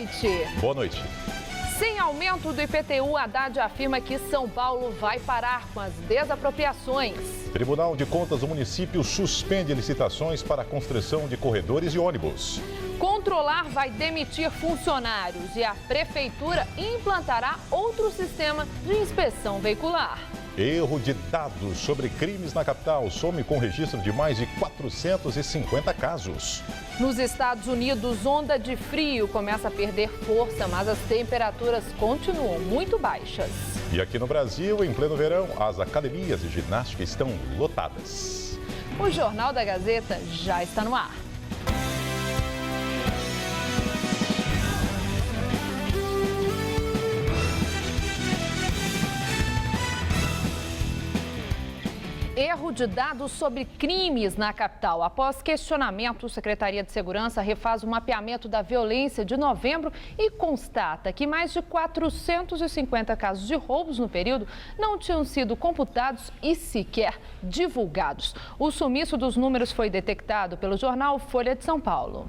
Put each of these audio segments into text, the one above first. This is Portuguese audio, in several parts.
noite. Boa noite. Sem aumento do IPTU, Haddad afirma que São Paulo vai parar com as desapropriações. Tribunal de Contas do município suspende licitações para a construção de corredores e ônibus. Controlar vai demitir funcionários e a prefeitura implantará outro sistema de inspeção veicular. Erro de dados sobre crimes na capital some com registro de mais de 450 casos. Nos Estados Unidos, onda de frio começa a perder força, mas as temperaturas continuam muito baixas. E aqui no Brasil, em pleno verão, as academias de ginástica estão lotadas. O Jornal da Gazeta já está no ar. Erro de dados sobre crimes na capital. Após questionamento, a Secretaria de Segurança refaz o mapeamento da violência de novembro e constata que mais de 450 casos de roubos no período não tinham sido computados e sequer divulgados. O sumiço dos números foi detectado pelo jornal Folha de São Paulo.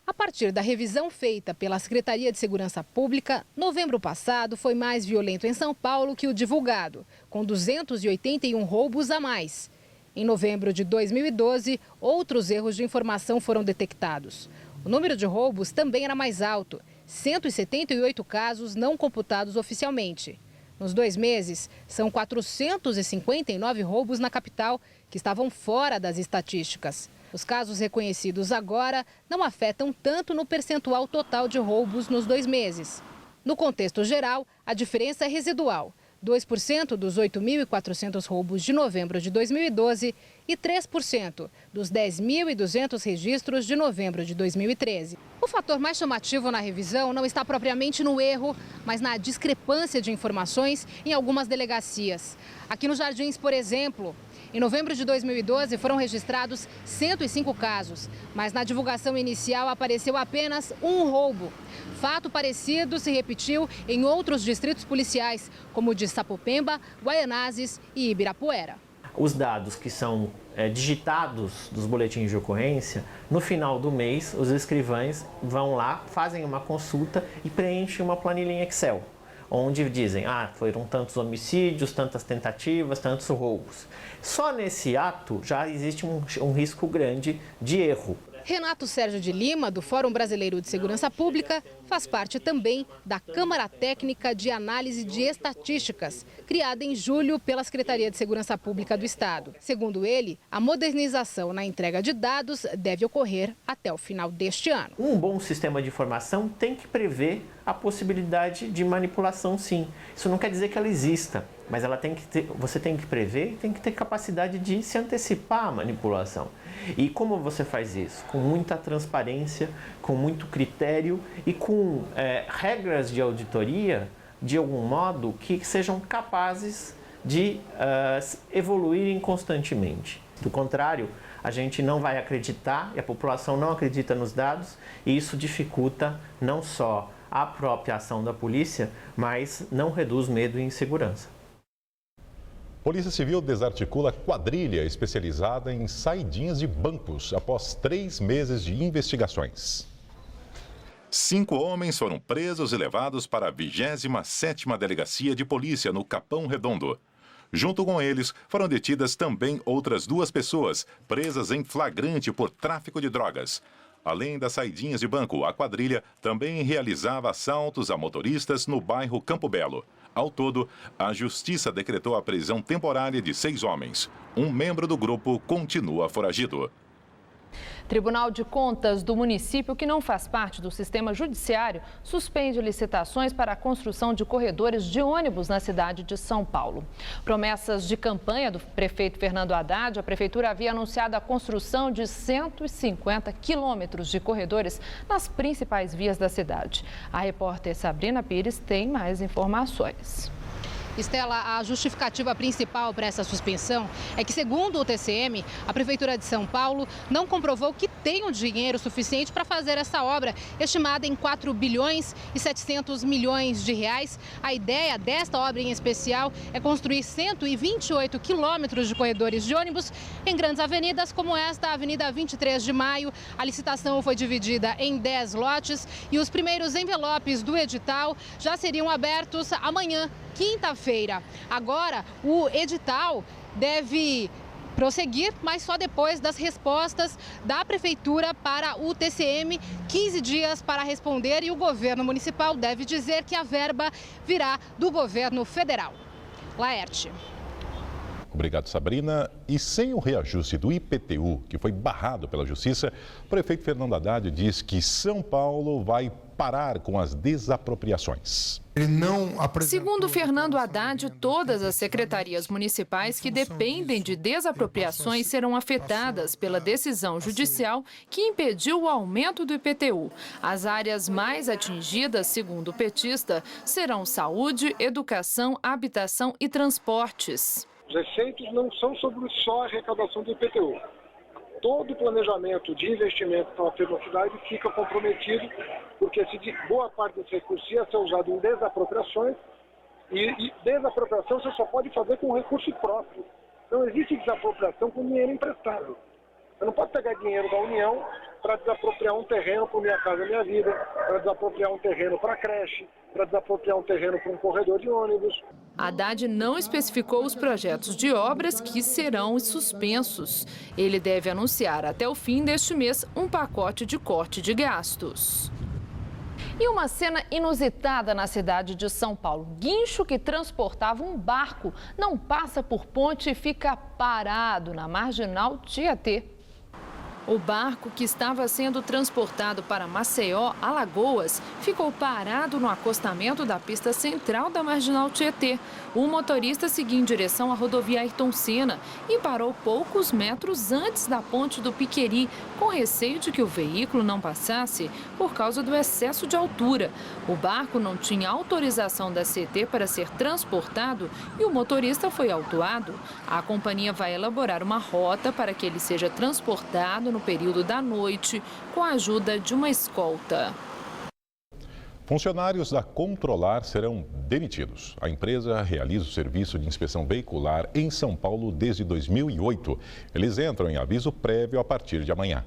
A partir da revisão feita pela Secretaria de Segurança Pública, novembro passado foi mais violento em São Paulo que o divulgado, com 281 roubos a mais. Em novembro de 2012, outros erros de informação foram detectados. O número de roubos também era mais alto, 178 casos não computados oficialmente. Nos 2 meses, são 459 roubos na capital que estavam fora das estatísticas. Os casos reconhecidos agora não afetam tanto no percentual total de roubos nos 2 meses. No contexto geral, a diferença é residual. 2% dos 8.400 roubos de novembro de 2012 e 3% dos 10.200 registros de novembro de 2013. O fator mais chamativo na revisão não está propriamente no erro, mas na discrepância de informações em algumas delegacias. Aqui nos Jardins, por exemplo, em novembro de 2012 foram registrados 105 casos, mas na divulgação inicial apareceu apenas um roubo. Fato parecido se repetiu em outros distritos policiais, como o de Sapopemba, Guaianazes e Ibirapuera. Os dados que são digitados dos boletins de ocorrência, no final do mês, os escrivães vão lá, fazem uma consulta e preenchem uma planilha em Excel, onde dizem, foram tantos homicídios, tantas tentativas, tantos roubos. Só nesse ato já existe um risco grande de erro. Renato Sérgio de Lima, do Fórum Brasileiro de Segurança Pública, faz parte também da Câmara Técnica de Análise de Estatísticas, criada em julho pela Secretaria de Segurança Pública do Estado. Segundo ele, a modernização na entrega de dados deve ocorrer até o final deste ano. Um bom sistema de informação tem que prever a possibilidade de manipulação, sim. Isso não quer dizer que ela exista, mas você tem que prever, tem que ter capacidade de se antecipar à manipulação. E como você faz isso? Com muita transparência, com muito critério e com regras de auditoria, de algum modo, que sejam capazes de evoluírem constantemente. Do contrário, a gente não vai acreditar, e a população não acredita nos dados, e isso dificulta não só a própria ação da polícia, mas não reduz medo e insegurança. Polícia Civil desarticula quadrilha especializada em saidinhas de bancos após 3 meses de investigações. 5 homens foram presos e levados para a 27ª Delegacia de Polícia no Capão Redondo. Junto com eles, foram detidas também outras 2 pessoas, presas em flagrante por tráfico de drogas. Além das saidinhas de banco, a quadrilha também realizava assaltos a motoristas no bairro Campo Belo. Ao todo, a Justiça decretou a prisão temporária de 6 homens. Um membro do grupo continua foragido. Tribunal de Contas do município, que não faz parte do sistema judiciário, suspende licitações para a construção de corredores de ônibus na cidade de São Paulo. Promessas de campanha do prefeito Fernando Haddad, a prefeitura havia anunciado a construção de 150 quilômetros de corredores nas principais vias da cidade. A repórter Sabrina Pires tem mais informações. Estela, a justificativa principal para essa suspensão é que, segundo o TCM, a Prefeitura de São Paulo não comprovou que tem o dinheiro suficiente para fazer essa obra, estimada em 4 bilhões e 700 milhões de reais. A ideia desta obra em especial é construir 128 quilômetros de corredores de ônibus em grandes avenidas como esta, a Avenida 23 de Maio. A licitação foi dividida em 10 lotes e os primeiros envelopes do edital já seriam abertos amanhã, quinta-feira. Agora, o edital deve prosseguir, mas só depois das respostas da Prefeitura para o TCM, 15 dias para responder, e o governo municipal deve dizer que a verba virá do governo federal. Laerte. Obrigado, Sabrina. E sem o reajuste do IPTU, que foi barrado pela Justiça, o prefeito Fernando Haddad diz que São Paulo vai parar com as desapropriações. Segundo Fernando Haddad, todas as secretarias municipais que dependem de desapropriações serão afetadas pela decisão judicial que impediu o aumento do IPTU. As áreas mais atingidas, segundo o petista, serão saúde, educação, habitação e transportes. Os efeitos não são sobre só a arrecadação do IPTU. Todo o planejamento de investimento para a cidade fica comprometido, porque boa parte desse recurso ia ser usado em desapropriações, e desapropriação você só pode fazer com recurso próprio. Não existe desapropriação com dinheiro emprestado. Você não pode pegar dinheiro da União para desapropriar um terreno para Minha Casa Minha Vida, para desapropriar um terreno para creche, para desapropriar um terreno para um corredor de ônibus. Haddad não especificou os projetos de obras que serão suspensos. Ele deve anunciar até o fim deste mês um pacote de corte de gastos. E uma cena inusitada na cidade de São Paulo. Guincho que transportava um barco não passa por ponte e fica parado na Marginal Tietê. O barco, que estava sendo transportado para Maceió, Alagoas, ficou parado no acostamento da pista central da Marginal Tietê. O motorista seguia em direção à rodovia Ayrton Senna e parou poucos metros antes da ponte do Piqueri, com receio de que o veículo não passasse por causa do excesso de altura. O barco não tinha autorização da CT para ser transportado e o motorista foi autuado. A companhia vai elaborar uma rota para que ele seja transportado no período da noite, com a ajuda de uma escolta. Funcionários da Controlar serão demitidos. A empresa realiza o serviço de inspeção veicular em São Paulo desde 2008. Eles entram em aviso prévio a partir de amanhã.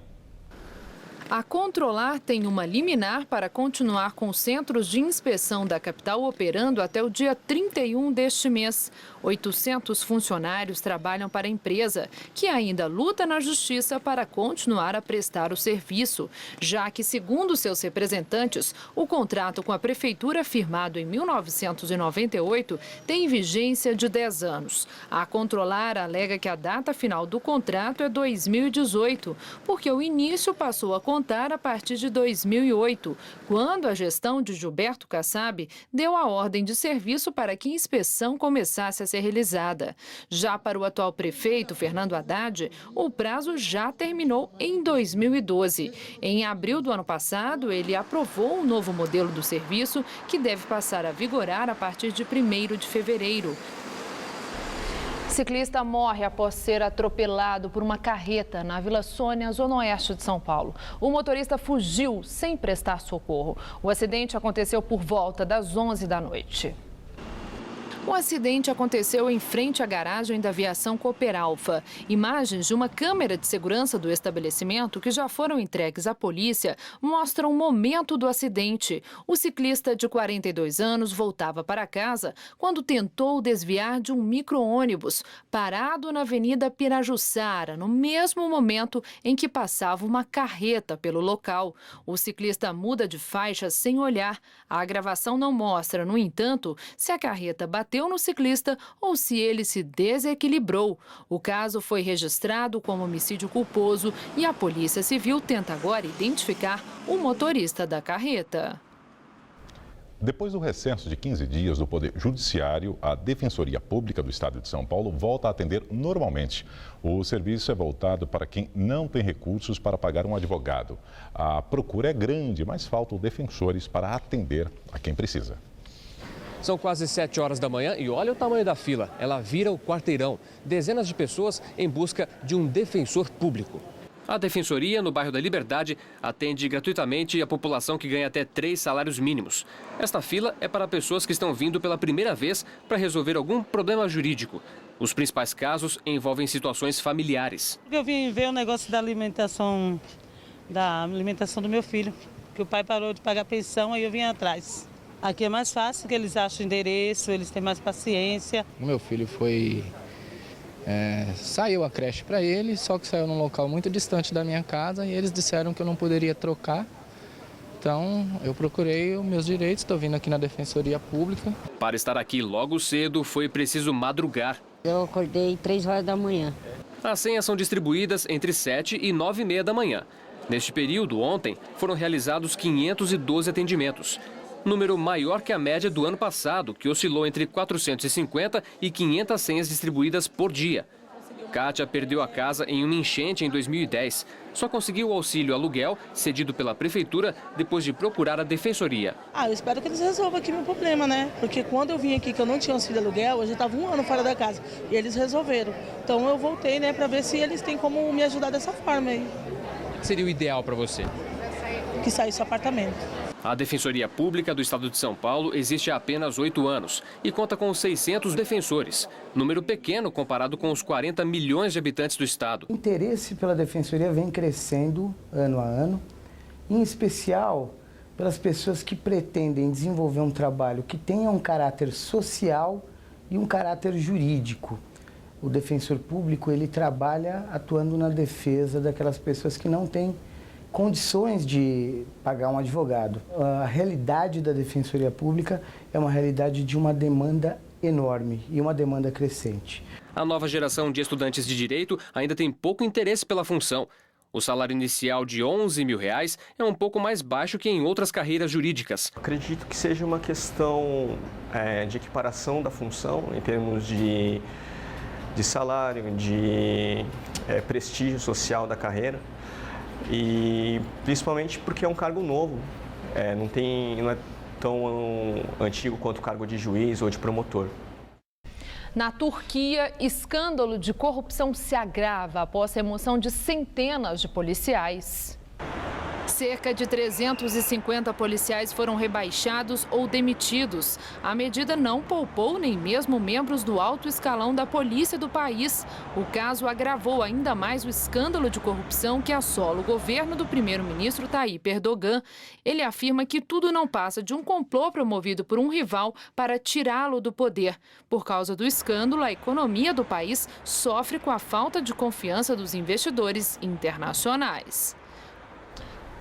A Controlar tem uma liminar para continuar com os centros de inspeção da capital operando até o dia 31 deste mês. 800 funcionários trabalham para a empresa, que ainda luta na justiça para continuar a prestar o serviço, já que, segundo seus representantes, o contrato com a prefeitura firmado em 1998 tem vigência de 10 anos. A Controlar alega que a data final do contrato é 2018, porque o início passou a contar a partir de 2008, quando a gestão de Gilberto Kassab deu a ordem de serviço para que a inspeção começasse a ser realizada. Já para o atual prefeito, Fernando Haddad, o prazo já terminou em 2012. Em abril do ano passado, ele aprovou um novo modelo do serviço que deve passar a vigorar a partir de 1º de fevereiro. Ciclista morre após ser atropelado por uma carreta na Vila Sônia, zona oeste de São Paulo. O motorista fugiu sem prestar socorro. O acidente aconteceu por volta das 11 da noite. O acidente aconteceu em frente à garagem da aviação Cooperalfa. Imagens de uma câmera de segurança do estabelecimento, que já foram entregues à polícia, mostram o momento do acidente. O ciclista de 42 anos voltava para casa quando tentou desviar de um micro-ônibus parado na Avenida Pirajussara, no mesmo momento em que passava uma carreta pelo local. O ciclista muda de faixa sem olhar. A gravação não mostra, no entanto, se a carreta bateu no ciclista ou se ele se desequilibrou. O caso foi registrado como homicídio culposo e a Polícia Civil tenta agora identificar o motorista da carreta. Depois do recesso de 15 dias do Poder Judiciário, a Defensoria Pública do Estado de São Paulo volta a atender normalmente. O serviço é voltado para quem não tem recursos para pagar um advogado. A procura é grande, mas faltam defensores para atender a quem precisa. São quase 7 horas da manhã e olha o tamanho da fila. Ela vira o quarteirão. Dezenas de pessoas em busca de um defensor público. A Defensoria, no bairro da Liberdade, atende gratuitamente a população que ganha até 3 salários mínimos. Esta fila é para pessoas que estão vindo pela primeira vez para resolver algum problema jurídico. Os principais casos envolvem situações familiares. Eu vim ver o negócio da alimentação do meu filho, que o pai parou de pagar pensão, aí eu vim atrás. Aqui é mais fácil, que eles acham endereço, eles têm mais paciência. O meu filho saiu a creche para ele, só que saiu num local muito distante da minha casa e eles disseram que eu não poderia trocar. Então, eu procurei os meus direitos, estou vindo aqui na Defensoria Pública. Para estar aqui logo cedo, foi preciso madrugar. Eu acordei 3 horas da manhã. As senhas são distribuídas entre 7 e 9h30 da manhã. Neste período, ontem, foram realizados 512 atendimentos. Número maior que a média do ano passado, que oscilou entre 450 e 500 senhas distribuídas por dia. Kátia perdeu a casa em uma enchente em 2010. Só conseguiu o auxílio aluguel cedido pela prefeitura depois de procurar a defensoria. Eu espero que eles resolvam aqui meu problema, né? Porque quando eu vim aqui que eu não tinha auxílio aluguel, eu já estava 1 ano fora da casa. E eles resolveram. Então eu voltei, né, para ver se eles têm como me ajudar dessa forma aí. O que seria o ideal para você? Que saísse o apartamento. A Defensoria Pública do Estado de São Paulo existe há apenas 8 anos e conta com 600 defensores, número pequeno comparado com os 40 milhões de habitantes do estado. O interesse pela Defensoria vem crescendo ano a ano, em especial pelas pessoas que pretendem desenvolver um trabalho que tenha um caráter social e um caráter jurídico. O defensor público, ele trabalha atuando na defesa daquelas pessoas que não têm condições de pagar um advogado. A realidade da Defensoria Pública é uma realidade de uma demanda enorme e uma demanda crescente. A nova geração de estudantes de direito ainda tem pouco interesse pela função. O salário inicial de R$11 mil é um pouco mais baixo que em outras carreiras jurídicas. Acredito que seja uma questão de equiparação da função em termos de salário, de prestígio social da carreira. E principalmente porque é um cargo novo, não é tão antigo quanto o cargo de juiz ou de promotor. Na Turquia, escândalo de corrupção se agrava após a remoção de centenas de policiais. Cerca de 350 policiais foram rebaixados ou demitidos. A medida não poupou nem mesmo membros do alto escalão da polícia do país. O caso agravou ainda mais o escândalo de corrupção que assola o governo do primeiro-ministro Tayyip Erdogan. Ele afirma que tudo não passa de um complô promovido por um rival para tirá-lo do poder. Por causa do escândalo, a economia do país sofre com a falta de confiança dos investidores internacionais.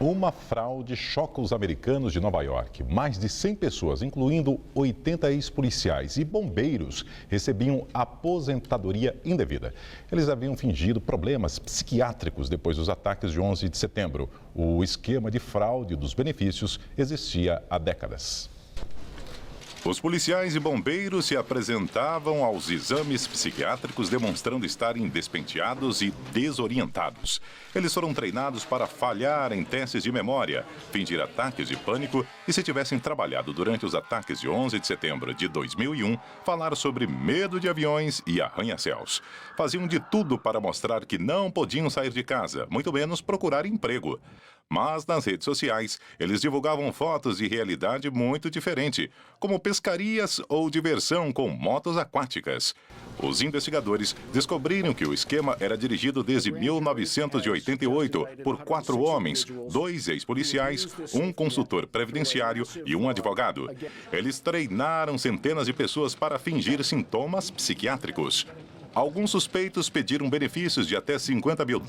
Uma fraude choca os americanos de Nova York. Mais de 100 pessoas, incluindo 80 ex-policiais e bombeiros, recebiam aposentadoria indevida. Eles haviam fingido problemas psiquiátricos depois dos ataques de 11 de setembro. O esquema de fraude dos benefícios existia há décadas. Os policiais e bombeiros se apresentavam aos exames psiquiátricos demonstrando estarem despenteados e desorientados. Eles foram treinados para falhar em testes de memória, fingir ataques de pânico e, se tivessem trabalhado durante os ataques de 11 de setembro de 2001, falar sobre medo de aviões e arranha-céus. Faziam de tudo para mostrar que não podiam sair de casa, muito menos procurar emprego. Mas nas redes sociais, eles divulgavam fotos de realidade muito diferente, como pescarias ou diversão com motos aquáticas. Os investigadores descobriram que o esquema era dirigido desde 1988 por 4 homens, 2 ex-policiais, um consultor previdenciário e um advogado. Eles treinaram centenas de pessoas para fingir sintomas psiquiátricos. Alguns suspeitos pediram benefícios de até $50 mil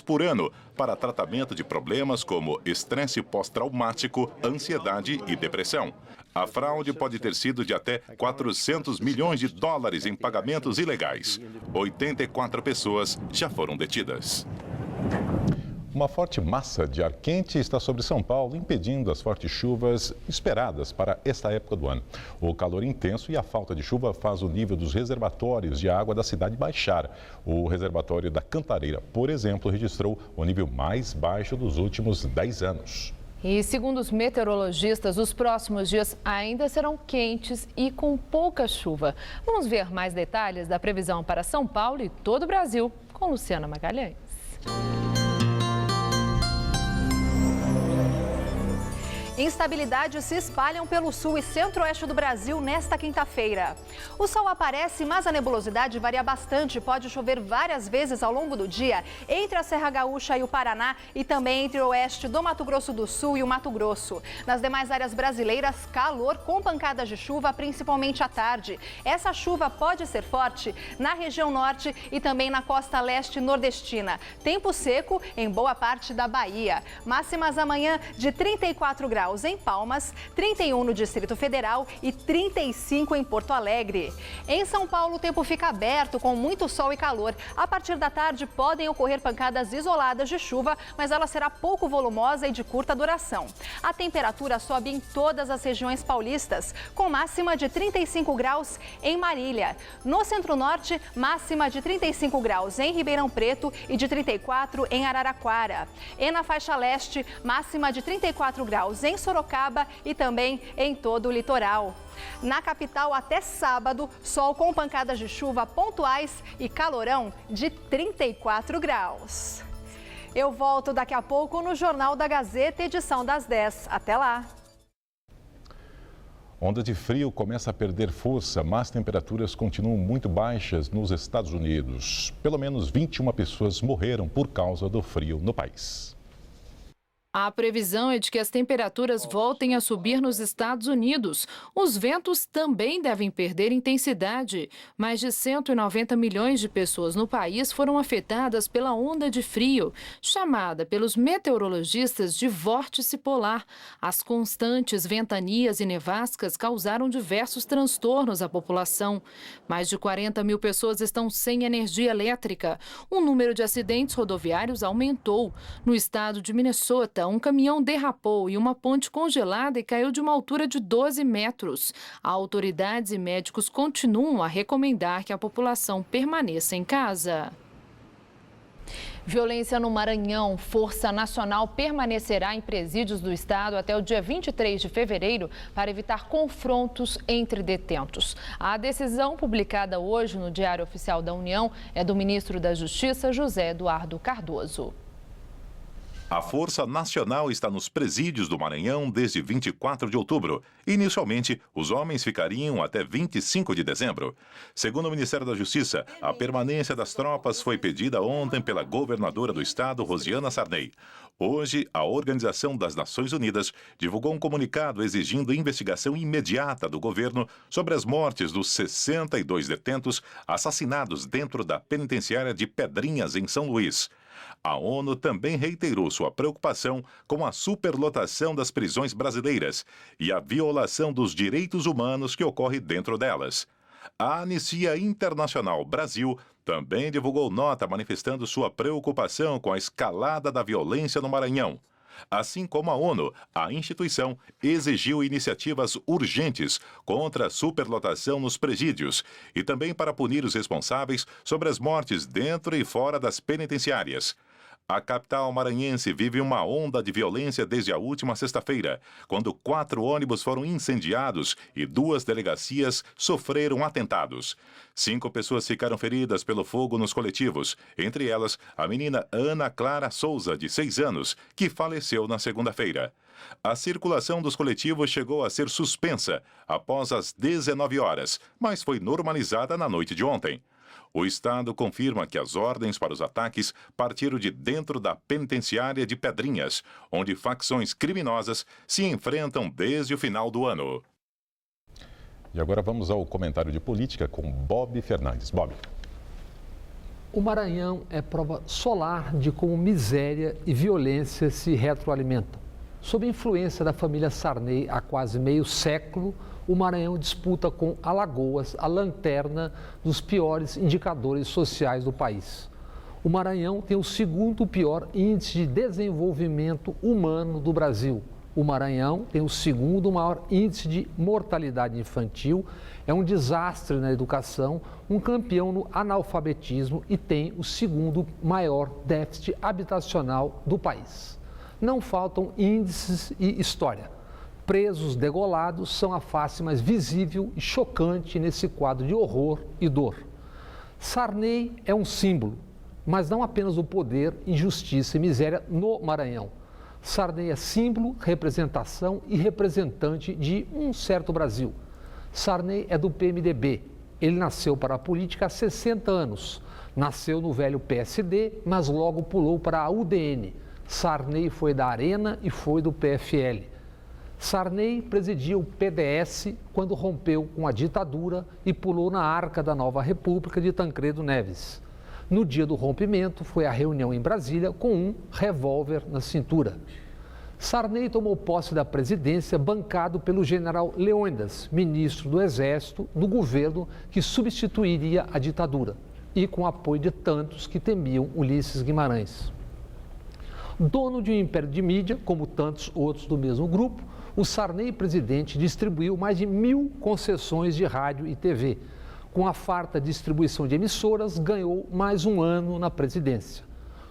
por ano para tratamento de problemas como estresse pós-traumático, ansiedade e depressão. A fraude pode ter sido de até $400 milhões em pagamentos ilegais. 84 pessoas já foram detidas. Uma forte massa de ar quente está sobre São Paulo, impedindo as fortes chuvas esperadas para esta época do ano. O calor intenso e a falta de chuva faz o nível dos reservatórios de água da cidade baixar. O reservatório da Cantareira, por exemplo, registrou o nível mais baixo dos últimos 10 anos. E segundo os meteorologistas, os próximos dias ainda serão quentes e com pouca chuva. Vamos ver mais detalhes da previsão para São Paulo e todo o Brasil com Luciana Magalhães. Instabilidades se espalham pelo sul e centro-oeste do Brasil nesta quinta-feira. O sol aparece, mas a nebulosidade varia bastante. Pode chover várias vezes ao longo do dia entre a Serra Gaúcha e o Paraná e também entre o oeste do Mato Grosso do Sul e o Mato Grosso. Nas demais áreas brasileiras, calor com pancadas de chuva, principalmente à tarde. Essa chuva pode ser forte na região norte e também na costa leste nordestina. Tempo seco em boa parte da Bahia. Máximas amanhã de 34 graus em Palmas, 31 no Distrito Federal e 35 em Porto Alegre. Em São Paulo, o tempo fica aberto com muito sol e calor. A partir da tarde podem ocorrer pancadas isoladas de chuva, mas ela será pouco volumosa e de curta duração. A temperatura sobe em todas as regiões paulistas, com máxima de 35 graus em Marília. No Centro-Norte, máxima de 35 graus em Ribeirão Preto e de 34 em Araraquara. E na faixa leste, máxima de 34 graus em Sorocaba e também em todo o litoral. Na capital, até sábado, sol com pancadas de chuva pontuais e calorão de 34 graus. Eu volto daqui a pouco no Jornal da Gazeta, edição das 10. Até lá! Onda de frio começa a perder força, mas temperaturas continuam muito baixas nos Estados Unidos. Pelo menos 21 pessoas morreram por causa do frio no país. A previsão é de que as temperaturas voltem a subir nos Estados Unidos. Os ventos também devem perder intensidade. Mais de 190 milhões de pessoas no país foram afetadas pela onda de frio, chamada pelos meteorologistas de vórtice polar. As constantes ventanias e nevascas causaram diversos transtornos à população. Mais de 40 mil pessoas estão sem energia elétrica. O número de acidentes rodoviários aumentou. No estado de Minnesota, um caminhão derrapou e uma ponte congelada e caiu de uma altura de 12 metros. Autoridades e médicos continuam a recomendar que a população permaneça em casa. Violência no Maranhão. Força Nacional permanecerá em presídios do estado até o dia 23 de fevereiro para evitar confrontos entre detentos. A decisão, publicada hoje no Diário Oficial da União, é do ministro da Justiça, José Eduardo Cardoso. A Força Nacional está nos presídios do Maranhão desde 24 de outubro. Inicialmente, os homens ficariam até 25 de dezembro. Segundo o Ministério da Justiça, a permanência das tropas foi pedida ontem pela governadora do estado, Rosiana Sarney. Hoje, a Organização das Nações Unidas divulgou um comunicado exigindo investigação imediata do governo sobre as mortes dos 62 detentos assassinados dentro da penitenciária de Pedrinhas, em São Luís. A ONU também reiterou sua preocupação com a superlotação das prisões brasileiras e a violação dos direitos humanos que ocorre dentro delas. A Anistia Internacional Brasil também divulgou nota manifestando sua preocupação com a escalada da violência no Maranhão. Assim como a ONU, a instituição exigiu iniciativas urgentes contra a superlotação nos presídios e também para punir os responsáveis sobre as mortes dentro e fora das penitenciárias. A capital maranhense vive uma onda de violência desde a última sexta-feira, quando 4 ônibus foram incendiados e 2 delegacias sofreram atentados. 5 pessoas ficaram feridas pelo fogo nos coletivos, entre elas a menina Ana Clara Souza, de 6 anos, que faleceu na segunda-feira. A circulação dos coletivos chegou a ser suspensa após as 19 horas, mas foi normalizada na noite de ontem. O Estado confirma que as ordens para os ataques partiram de dentro da penitenciária de Pedrinhas, onde facções criminosas se enfrentam desde o final do ano. E agora vamos ao comentário de política com Bob Fernandes. Bob. O Maranhão é prova solar de como miséria e violência se retroalimentam. Sob a influência da família Sarney há quase meio século, o Maranhão disputa com Alagoas a lanterna dos piores indicadores sociais do país. O Maranhão tem o segundo pior índice de desenvolvimento humano do Brasil. O Maranhão tem o segundo maior índice de mortalidade infantil, é um desastre na educação, um campeão no analfabetismo e tem o segundo maior déficit habitacional do país. não faltam índices e história. Presos degolados são a face mais visível e chocante nesse quadro de horror e dor. Sarney é um símbolo, mas não apenas do poder, injustiça e miséria no Maranhão. Sarney é símbolo, representação e representante de um certo Brasil. Sarney é do PMDB. Ele nasceu para a política há 60 anos. Nasceu no velho PSD, mas logo pulou para a UDN. Sarney foi da Arena e foi do PFL. Sarney presidia o PDS quando rompeu com a ditadura e pulou na arca da nova República de Tancredo Neves. No dia do rompimento, foi à reunião em Brasília com um revólver na cintura. Sarney tomou posse da presidência bancado pelo general Leônidas, ministro do Exército do governo que substituiria a ditadura, e com apoio de tantos que temiam Ulisses Guimarães. Dono de um império de mídia, como tantos outros do mesmo grupo, o Sarney presidente distribuiu mais de 1.000 concessões de rádio e TV. Com a farta distribuição de emissoras, ganhou mais um ano na presidência.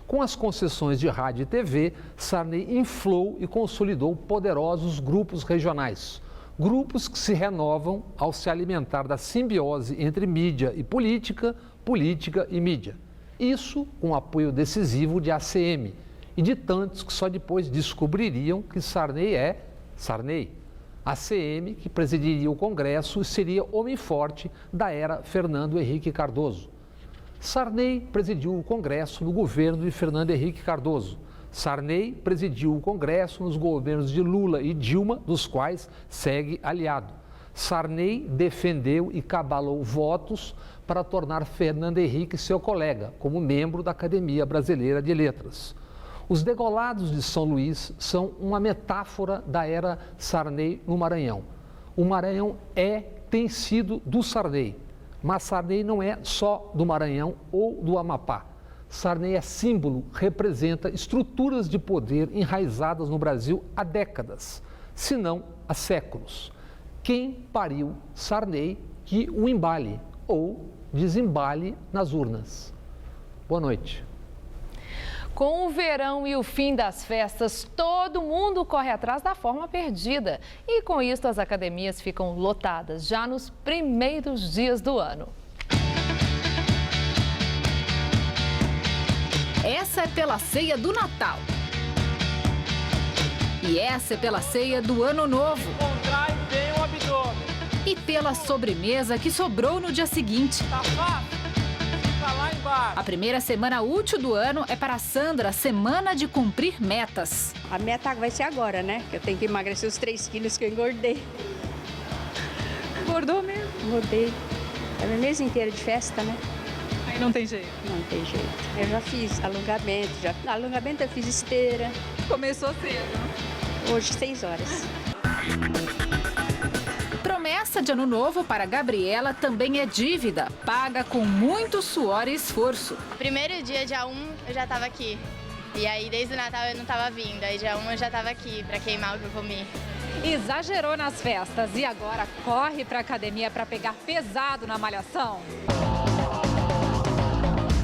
Com as concessões de rádio e TV, Sarney inflou e consolidou poderosos grupos regionais. Grupos que se renovam ao se alimentar da simbiose entre mídia e política, política e mídia. Isso com apoio decisivo de ACM e de tantos que só depois descobririam que Sarney é Sarney. ACM, que presidiria o Congresso e seria homem forte da era Fernando Henrique Cardoso. Sarney presidiu o Congresso no governo de Fernando Henrique Cardoso. Sarney presidiu o Congresso nos governos de Lula e Dilma, dos quais segue aliado. Sarney defendeu e cabalou votos para tornar Fernando Henrique seu colega, como membro da Academia Brasileira de Letras. Os degolados de São Luís são uma metáfora da era Sarney no Maranhão. O Maranhão tem sido do Sarney, mas Sarney não é só do Maranhão ou do Amapá. Sarney é símbolo, representa estruturas de poder enraizadas no Brasil há décadas, se não há séculos. Quem pariu Sarney que o embale ou desembale nas urnas. Boa noite. Com o verão e o fim das festas, todo mundo corre atrás da forma perdida. E com isso, as academias ficam lotadas já nos primeiros dias do ano. Essa é pela ceia do Natal. E essa é pela ceia do Ano Novo. Contrai bem o abdômen. E pela sobremesa que sobrou no dia seguinte. Tá fácil? Fica lá embaixo. A primeira semana útil do ano é para a Sandra, semana de cumprir metas. A meta vai ser agora, né? Que eu tenho que emagrecer os 3 quilos que eu engordei. Engordou mesmo? Engordei. É o mês inteiro de festa, né? Aí não tem jeito. Não tem jeito. Eu já fiz alongamento, alongamento eu fiz esteira. Começou cedo. Hoje, 6 horas. Promessa de ano novo para Gabriela também é dívida, paga com muito suor e esforço. Primeiro dia 1, eu já estava aqui. E aí, desde o Natal, eu não estava vindo. Aí, dia 1, eu já estava aqui para queimar o que eu comi. Exagerou nas festas e agora corre para a academia para pegar pesado na malhação?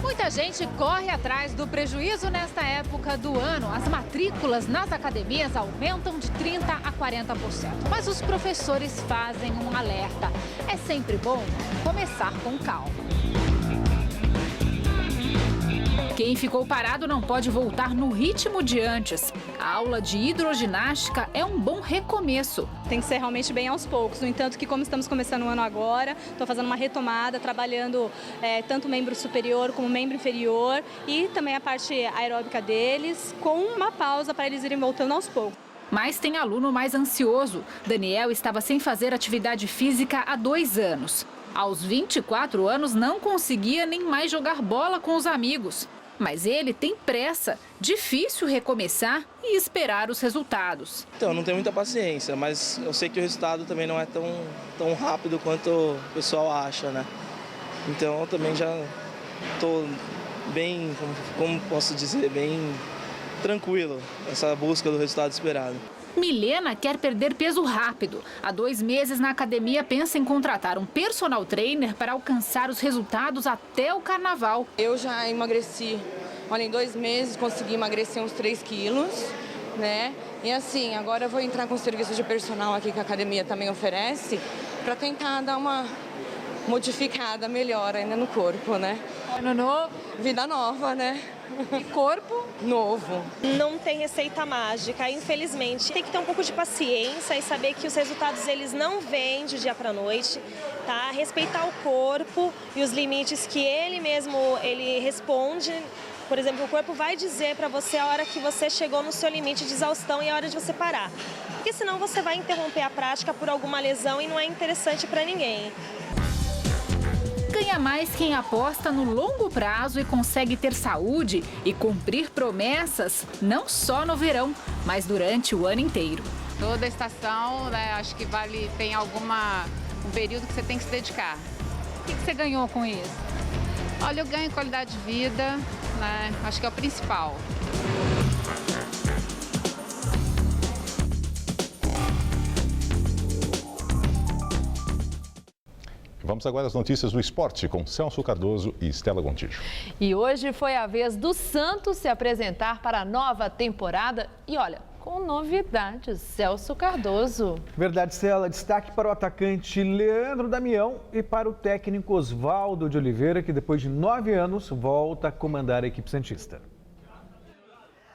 Muita gente corre atrás do prejuízo nesta época do ano. As matrículas nas academias aumentam de 30% a 40%. Mas os professores fazem um alerta. É sempre bom começar com calma. Quem ficou parado não pode voltar no ritmo de antes. A aula de hidroginástica é um bom recomeço. Tem que ser realmente bem aos poucos. No entanto, que como estamos começando o ano agora, estou fazendo uma retomada, trabalhando tanto membro superior como membro inferior e também a parte aeróbica deles, com uma pausa para eles irem voltando aos poucos. Mas tem aluno mais ansioso. Daniel estava sem fazer atividade física há 2 anos. Aos 24 anos, não conseguia nem mais jogar bola com os amigos. Mas ele tem pressa, difícil recomeçar e esperar os resultados. Então, eu não tenho muita paciência, mas eu sei que o resultado também não é tão rápido quanto o pessoal acha, né? Então, eu também já estou bem, como posso dizer, bem tranquilo essa busca do resultado esperado. Milena quer perder peso rápido. Há 2 meses na academia pensa em contratar um personal trainer para alcançar os resultados até o carnaval. Eu já emagreci, olha, em 2 meses consegui emagrecer uns 3 quilos né? E assim, agora eu vou entrar com o serviço de personal aqui que a academia também oferece, para tentar dar uma modificada melhor ainda no corpo, né? Ano novo? Vida nova, né? E corpo? Novo. Não tem receita mágica, infelizmente. Tem que ter um pouco de paciência e saber que os resultados eles não vêm de dia para noite, tá? Respeitar o corpo e os limites que ele mesmo responde. Por exemplo, o corpo vai dizer para você a hora que você chegou no seu limite de exaustão e a hora de você parar. Porque senão você vai interromper a prática por alguma lesão e não é interessante para ninguém. Ganha mais quem aposta no longo prazo e consegue ter saúde e cumprir promessas, não só no verão, mas durante o ano inteiro. Toda estação, né, acho que tem um período que você tem que se dedicar. O que você ganhou com isso? Olha, eu ganho qualidade de vida, né, acho que é o principal. Vamos agora às notícias do esporte com Celso Cardoso e Estela Gontijo. E hoje foi a vez do Santos se apresentar para a nova temporada e olha, com novidades, Celso Cardoso. Verdade, Estela. Destaque para o atacante Leandro Damião e para o técnico Oswaldo de Oliveira, que depois de 9 anos volta a comandar a equipe santista.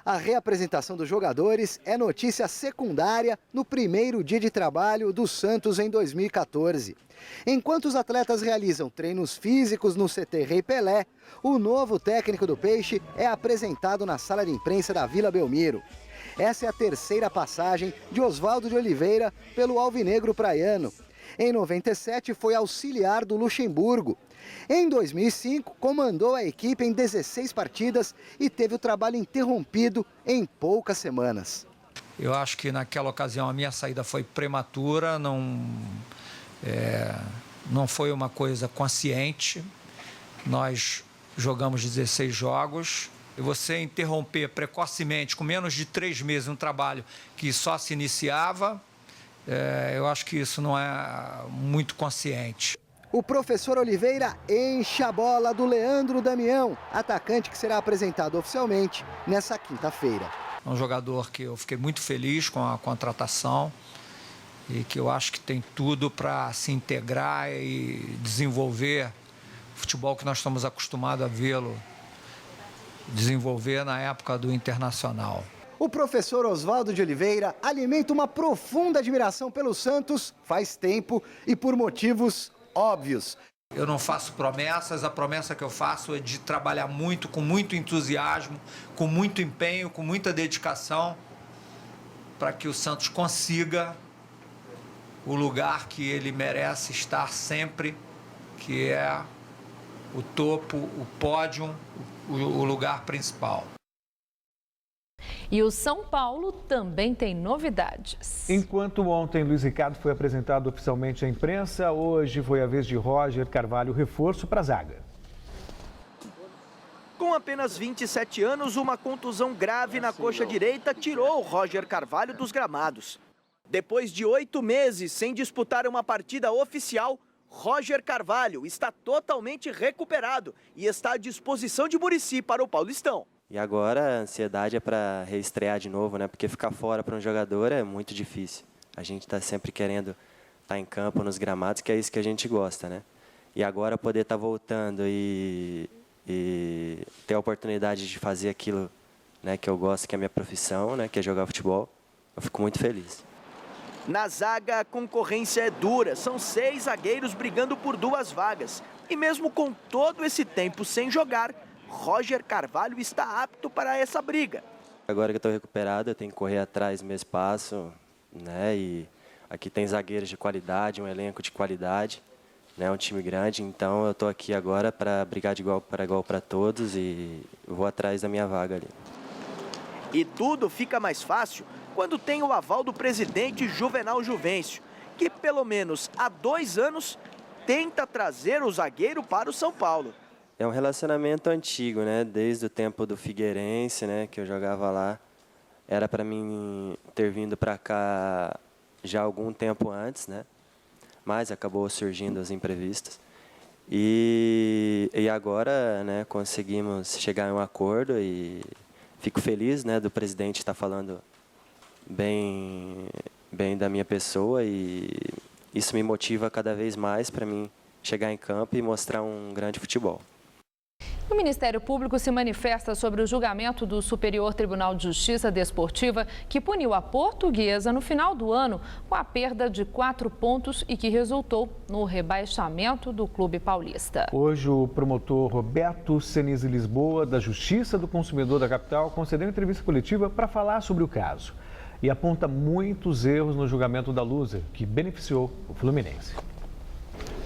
A reapresentação dos jogadores é notícia secundária no primeiro dia de trabalho do Santos em 2014. Enquanto os atletas realizam treinos físicos no CT Rei Pelé, o novo técnico do Peixe é apresentado na sala de imprensa da Vila Belmiro. Essa é a terceira passagem de Oswaldo de Oliveira pelo alvinegro praiano. Em 97 foi auxiliar do Luxemburgo. Em 2005, comandou a equipe em 16 partidas e teve o trabalho interrompido em poucas semanas. Eu acho que naquela ocasião a minha saída foi prematura, não foi uma coisa consciente. Nós jogamos 16 jogos. E você interromper precocemente, com menos de 3 meses, um trabalho que só se iniciava, eu acho que isso não é muito consciente. O professor Oliveira enche a bola do Leandro Damião, atacante que será apresentado oficialmente nessa quinta-feira. É um jogador que eu fiquei muito feliz com a contratação e que eu acho que tem tudo para se integrar e desenvolver o futebol que nós estamos acostumados a vê-lo desenvolver na época do Internacional. O professor Oswaldo de Oliveira alimenta uma profunda admiração pelo Santos faz tempo e por motivos óbvios. Eu não faço promessas, a promessa que eu faço é de trabalhar muito, com muito entusiasmo, com muito empenho, com muita dedicação, para que o Santos consiga o lugar que ele merece estar sempre, que é o topo, o pódio, o lugar principal. E o São Paulo também tem novidades. Enquanto ontem Luiz Ricardo foi apresentado oficialmente à imprensa, hoje foi a vez de Roger Carvalho, reforço para a zaga. Com apenas 27 anos, uma contusão grave na coxa direita tirou o Roger Carvalho dos gramados. Depois de 8 meses sem disputar uma partida oficial, Roger Carvalho está totalmente recuperado e está à disposição de Muricy para o Paulistão. E agora a ansiedade é para reestrear de novo, né? Porque ficar fora para um jogador é muito difícil. A gente está sempre querendo estar em campo, nos gramados, que é isso que a gente gosta, né? E agora poder estar voltando e ter a oportunidade de fazer aquilo, né, que eu gosto, que é a minha profissão, né, que é jogar futebol, eu fico muito feliz. Na zaga, a concorrência é dura. São 6 zagueiros brigando por 2 vagas. E mesmo com todo esse tempo sem jogar, Roger Carvalho está apto para essa briga. Agora que eu estou recuperado, eu tenho que correr atrás do meu espaço, né? E aqui tem zagueiros de qualidade, um elenco de qualidade, né? Um time grande. Então eu estou aqui agora para brigar de igual para todos e vou atrás da minha vaga ali. E tudo fica mais fácil quando tem o aval do presidente Juvenal Juvencio, que pelo menos há 2 anos tenta trazer o zagueiro para o São Paulo. É um relacionamento antigo, né? Desde o tempo do Figueirense, né? Que eu jogava lá. Era para mim ter vindo para cá já há algum tempo antes, né? Mas acabou surgindo os imprevistos. E agora, né? Conseguimos chegar a um acordo e fico feliz, né? Do presidente estar falando bem da minha pessoa e isso me motiva cada vez mais para mim chegar em campo e mostrar um grande futebol. O Ministério Público se manifesta sobre o julgamento do Superior Tribunal de Justiça Desportiva, que puniu a Portuguesa no final do ano com a perda de 4 pontos e que resultou no rebaixamento do clube paulista. Hoje, o promotor Roberto Senise Lisboa, da Justiça do Consumidor da capital, concedeu entrevista coletiva para falar sobre o caso e aponta muitos erros no julgamento da Lusa, que beneficiou o Fluminense.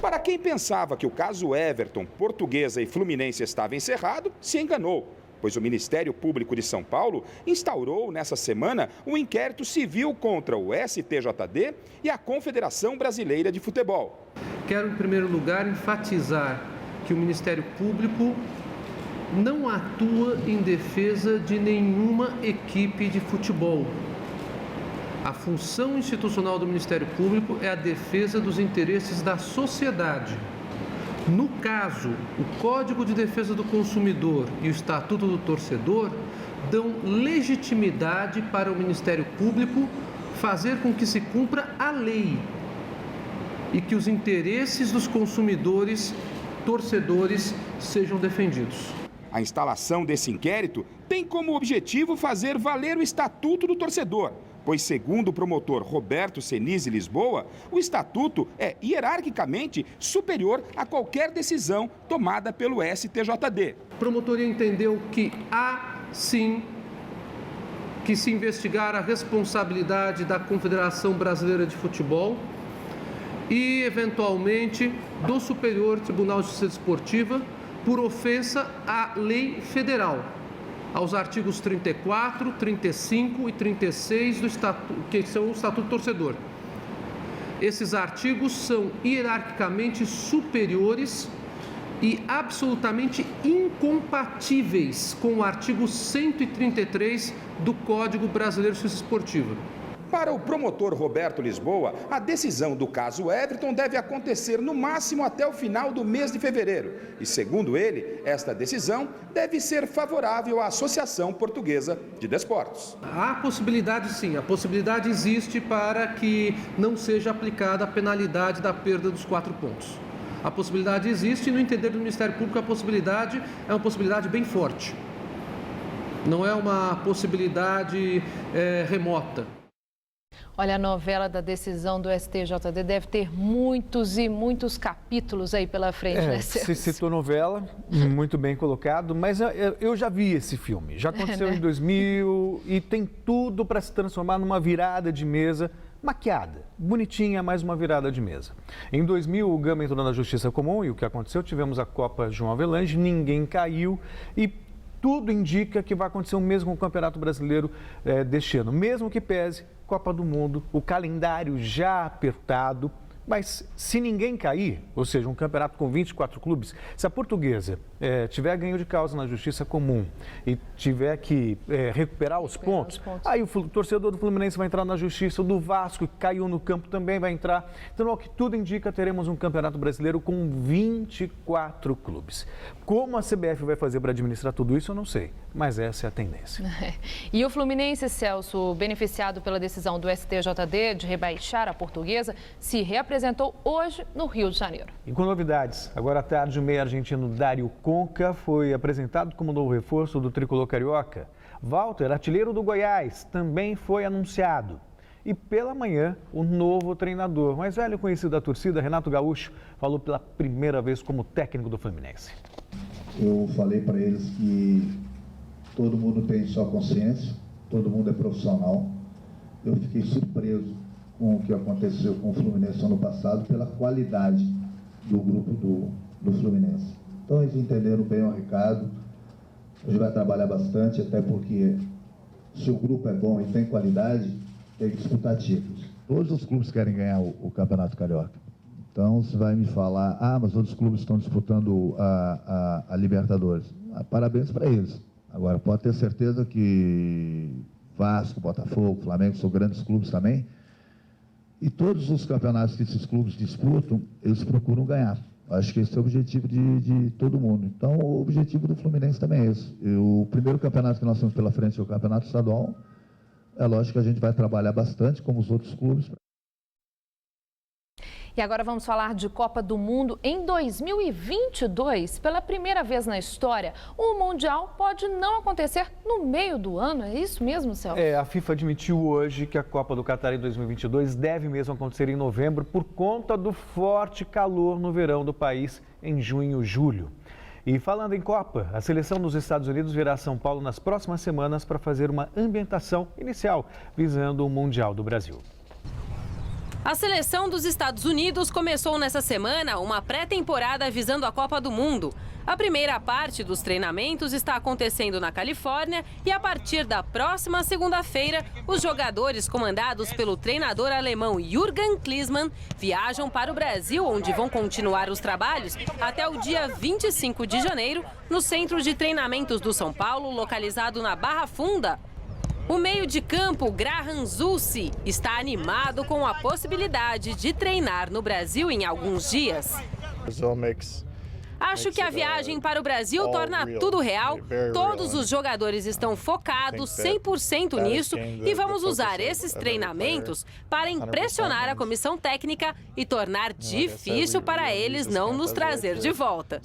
Para quem pensava que o caso Everton, Portuguesa e Fluminense estava encerrado, se enganou, pois o Ministério Público de São Paulo instaurou nessa semana um inquérito civil contra o STJD e a Confederação Brasileira de Futebol. Quero, em primeiro lugar, enfatizar que o Ministério Público não atua em defesa de nenhuma equipe de futebol. A função institucional do Ministério Público é a defesa dos interesses da sociedade. No caso, o Código de Defesa do Consumidor e o Estatuto do Torcedor dão legitimidade para o Ministério Público fazer com que se cumpra a lei e que os interesses dos consumidores, torcedores, sejam defendidos. A instalação desse inquérito tem como objetivo fazer valer o Estatuto do Torcedor, pois, segundo o promotor Roberto Senise Lisboa, o Estatuto é hierarquicamente superior a qualquer decisão tomada pelo STJD. A promotoria entendeu que há, sim, que se investigar a responsabilidade da Confederação Brasileira de Futebol e, eventualmente, do Superior Tribunal de Justiça Desportiva por ofensa à lei federal, aos artigos 34, 35 e 36 do Estatuto, que são o Estatuto do Torcedor. Esses artigos são hierarquicamente superiores e absolutamente incompatíveis com o artigo 133 do Código Brasileiro de Justiça Desportiva. Para o promotor Roberto Lisboa, a decisão do caso Everton deve acontecer no máximo até o final do mês de fevereiro. E, segundo ele, esta decisão deve ser favorável à Associação Portuguesa de Desportos. Há possibilidade, sim, a possibilidade existe para que não seja aplicada a penalidade da perda dos 4 pontos. A possibilidade existe e, no entender do Ministério Público, a possibilidade é uma possibilidade bem forte. Não é uma possibilidade remota. Olha, a novela da decisão do STJD deve ter muitos e muitos capítulos aí pela frente, né, Celso? Você citou novela, muito bem colocado, mas eu já vi esse filme. Já aconteceu em 2000 e tem tudo para se transformar numa virada de mesa maquiada, bonitinha, mais uma virada de mesa. Em 2000, o Gama entrou na Justiça Comum e o que aconteceu? Tivemos a Copa João Avelange, ninguém caiu e tudo indica que vai acontecer o mesmo com o Campeonato Brasileiro deste ano, mesmo que pese Copa do Mundo, o calendário já apertado, mas se ninguém cair, ou seja, um campeonato com 24 clubes, se a Portuguesa tiver ganho de causa na Justiça Comum e tiver que recuperar os pontos, aí o torcedor do Fluminense vai entrar na Justiça, o do Vasco, que caiu no campo, também vai entrar. Então, ao que tudo indica, teremos um Campeonato Brasileiro com 24 clubes. Como a CBF vai fazer para administrar tudo isso, eu não sei, mas essa é a tendência. E o Fluminense, Celso, beneficiado pela decisão do STJD de rebaixar a Portuguesa, se reapresentou hoje no Rio de Janeiro. E com novidades, agora à tarde o meia argentino Dário Conca foi apresentado como novo reforço do tricolor carioca. Walter, artilheiro do Goiás, também foi anunciado. E pela manhã, o novo treinador, mais velho conhecido da torcida, Renato Gaúcho, falou pela primeira vez como técnico do Fluminense. Eu falei para eles que todo mundo tem sua consciência, todo mundo é profissional. Eu fiquei surpreso com o que aconteceu com o Fluminense ano passado pela qualidade do grupo do Fluminense. Então eles entenderam bem o recado, a gente vai trabalhar bastante, até porque se o grupo é bom e tem qualidade, tem que disputar títulos. Todos os clubes querem ganhar o Campeonato Carioca. Então você vai me falar, mas outros clubes estão disputando a Libertadores. Parabéns para eles. Agora, pode ter certeza que Vasco, Botafogo, Flamengo são grandes clubes também. E todos os campeonatos que esses clubes disputam, eles procuram ganhar. Acho que esse é o objetivo de todo mundo. Então, o objetivo do Fluminense também é esse. O primeiro campeonato que nós temos pela frente é o Campeonato Estadual. É lógico que a gente vai trabalhar bastante, como os outros clubes. E agora vamos falar de Copa do Mundo. Em 2022, pela primeira vez na história, o Mundial pode não acontecer no meio do ano. É isso mesmo, Celso? A FIFA admitiu hoje que a Copa do Catar em 2022 deve mesmo acontecer em novembro por conta do forte calor no verão do país em junho e julho. E falando em Copa, a seleção dos Estados Unidos virá a São Paulo nas próximas semanas para fazer uma ambientação inicial, visando o Mundial do Brasil. A seleção dos Estados Unidos começou nessa semana uma pré-temporada visando a Copa do Mundo. A primeira parte dos treinamentos está acontecendo na Califórnia e a partir da próxima segunda-feira, os jogadores comandados pelo treinador alemão Jürgen Klinsmann viajam para o Brasil, onde vão continuar os trabalhos até o dia 25 de janeiro, no Centro de Treinamentos do São Paulo, localizado na Barra Funda. O meio de campo, Graham Zusi, está animado com a possibilidade de treinar no Brasil em alguns dias. Acho que a viagem para o Brasil torna tudo real. Todos os jogadores estão focados 100% nisso e vamos usar esses treinamentos para impressionar a comissão técnica e tornar difícil para eles não nos trazer de volta.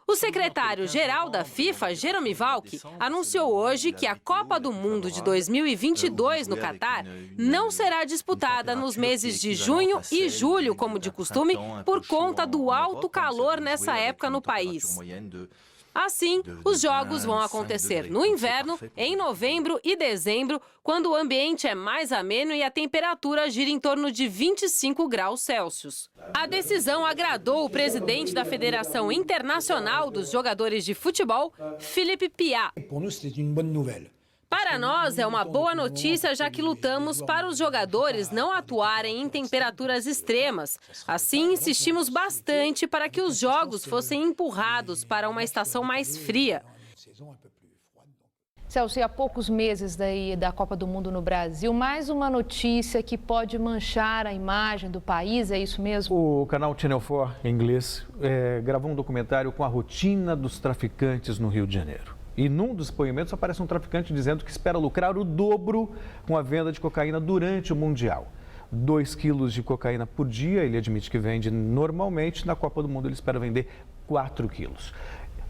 O secretário-geral da FIFA, Jerome Valcke, anunciou hoje que a Copa do Mundo de 2022 no Catar não será disputada nos meses de junho e julho, como de costume, por conta do alto calor nessa época no país. Assim, os jogos vão acontecer no inverno, em novembro e dezembro, quando o ambiente é mais ameno e a temperatura gira em torno de 25 graus Celsius. A decisão agradou o presidente da Federação Internacional dos Jogadores de Futebol, Philippe Piat. Para nós é uma boa notícia, já que lutamos para os jogadores não atuarem em temperaturas extremas. Assim, insistimos bastante para que os jogos fossem empurrados para uma estação mais fria. Celso, e há poucos meses da Copa do Mundo no Brasil, mais uma notícia que pode manchar a imagem do país, é isso mesmo? O canal Channel 4, em inglês, gravou um documentário com a rotina dos traficantes no Rio de Janeiro. E num dos depoimentos aparece um traficante dizendo que espera lucrar o dobro com a venda de cocaína durante o Mundial. 2 quilos de cocaína por dia, ele admite que vende normalmente. Na Copa do Mundo ele espera vender 4 quilos.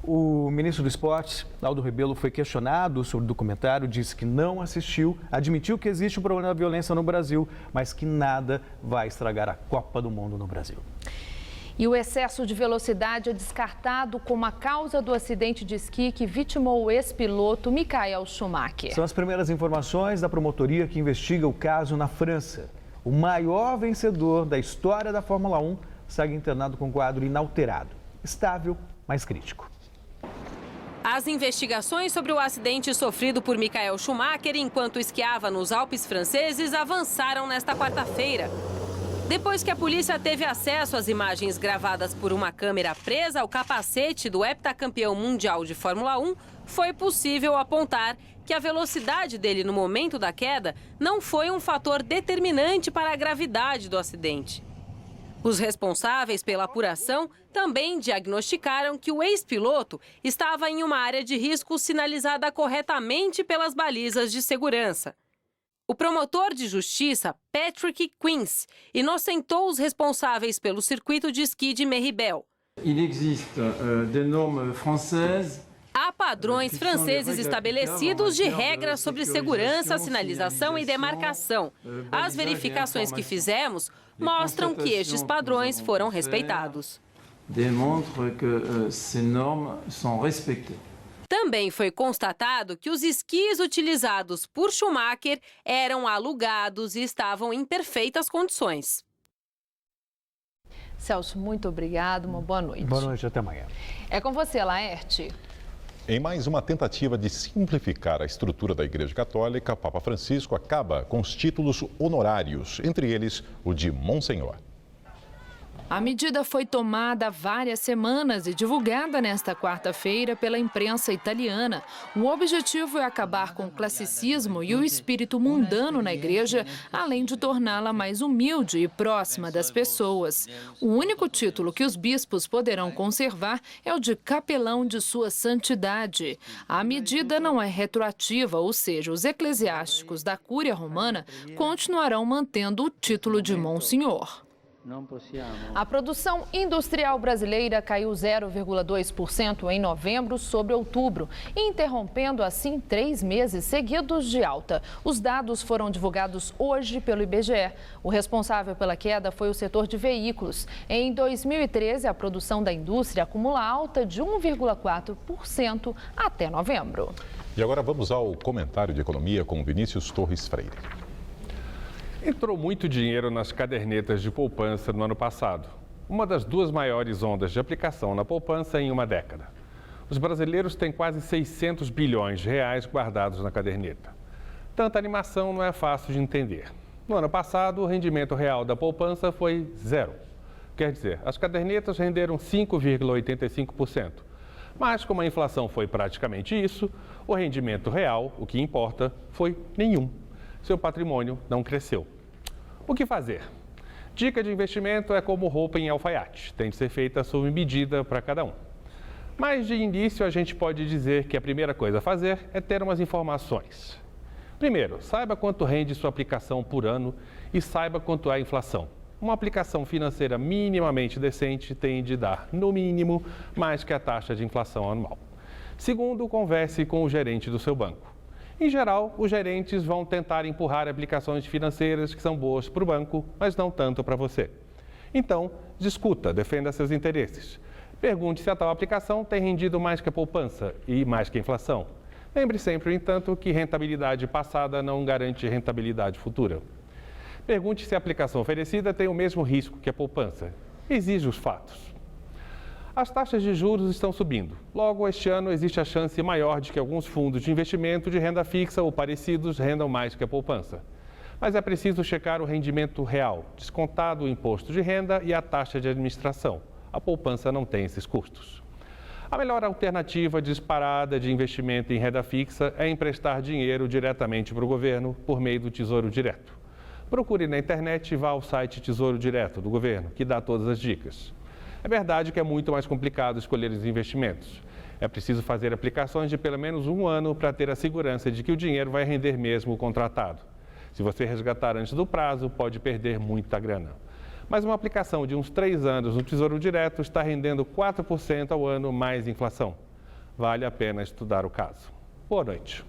O ministro do Esporte, Aldo Rebelo, foi questionado sobre o documentário, disse que não assistiu, admitiu que existe um problema da violência no Brasil, mas que nada vai estragar a Copa do Mundo no Brasil. E o excesso de velocidade é descartado como a causa do acidente de esqui que vitimou o ex-piloto Michael Schumacher. São as primeiras informações da promotoria que investiga o caso na França. O maior vencedor da história da Fórmula 1 segue internado com quadro inalterado, estável, mas crítico. As investigações sobre o acidente sofrido por Michael Schumacher enquanto esquiava nos Alpes franceses avançaram nesta quarta-feira. Depois que a polícia teve acesso às imagens gravadas por uma câmera presa ao capacete do heptacampeão mundial de Fórmula 1, foi possível apontar que a velocidade dele no momento da queda não foi um fator determinante para a gravidade do acidente. Os responsáveis pela apuração também diagnosticaram que o ex-piloto estava em uma área de risco sinalizada corretamente pelas balizas de segurança. O promotor de justiça, Patrick Quins, inocentou os responsáveis pelo circuito de esqui de Meribel. Há padrões franceses estabelecidos de regras sobre segurança, sinalização e demarcação. As verificações que fizemos mostram que estes padrões foram respeitados. Demonstrem que ces normes sont respectées. Também foi constatado que os esquis utilizados por Schumacher eram alugados e estavam em perfeitas condições. Celso, muito obrigado, uma boa noite. Boa noite, até amanhã. É com você, Laerte. Em mais uma tentativa de simplificar a estrutura da Igreja Católica, Papa Francisco acaba com os títulos honorários, entre eles o de Monsenhor. A medida foi tomada há várias semanas e divulgada nesta quarta-feira pela imprensa italiana. O objetivo é acabar com o classicismo e o espírito mundano na igreja, além de torná-la mais humilde e próxima das pessoas. O único título que os bispos poderão conservar é o de capelão de Sua Santidade. A medida não é retroativa, ou seja, os eclesiásticos da Cúria Romana continuarão mantendo o título de Monsenhor. A produção industrial brasileira caiu 0,2% em novembro sobre outubro, interrompendo assim 3 meses seguidos de alta. Os dados foram divulgados hoje pelo IBGE. O responsável pela queda foi o setor de veículos. Em 2013, a produção da indústria acumula alta de 1,4% até novembro. E agora vamos ao comentário de economia com Vinícius Torres Freire. Entrou muito dinheiro nas cadernetas de poupança no ano passado, uma das 2 maiores ondas de aplicação na poupança em uma década. Os brasileiros têm quase 600 bilhões de reais guardados na caderneta. Tanta animação não é fácil de entender. No ano passado, o rendimento real da poupança foi 0. Quer dizer, as cadernetas renderam 5,85%. Mas como a inflação foi praticamente isso, o rendimento real, o que importa, foi nenhum. Seu patrimônio não cresceu. O que fazer? Dica de investimento é como roupa em alfaiate, tem de ser feita sob medida para cada um. Mas de início a gente pode dizer que a primeira coisa a fazer é ter umas informações. Primeiro, saiba quanto rende sua aplicação por ano e saiba quanto é a inflação. Uma aplicação financeira minimamente decente tem de dar, no mínimo, mais que a taxa de inflação anual. Segundo, converse com o gerente do seu banco. Em geral, os gerentes vão tentar empurrar aplicações financeiras que são boas para o banco, mas não tanto para você. Então, discuta, defenda seus interesses. Pergunte se a tal aplicação tem rendido mais que a poupança e mais que a inflação. Lembre sempre, no entanto, que rentabilidade passada não garante rentabilidade futura. Pergunte se a aplicação oferecida tem o mesmo risco que a poupança. Exija os fatos. As taxas de juros estão subindo. Logo, este ano existe a chance maior de que alguns fundos de investimento de renda fixa ou parecidos rendam mais que a poupança. Mas é preciso checar o rendimento real, descontado o imposto de renda e a taxa de administração. A poupança não tem esses custos. A melhor alternativa disparada de investimento em renda fixa é emprestar dinheiro diretamente para o governo por meio do Tesouro Direto. Procure na internet e vá ao site Tesouro Direto do governo, que dá todas as dicas. É verdade que é muito mais complicado escolher os investimentos. É preciso fazer aplicações de pelo menos 1 ano para ter a segurança de que o dinheiro vai render mesmo o contratado. Se você resgatar antes do prazo, pode perder muita grana. Mas uma aplicação de uns 3 anos no Tesouro Direto está rendendo 4% ao ano mais inflação. Vale a pena estudar o caso. Boa noite.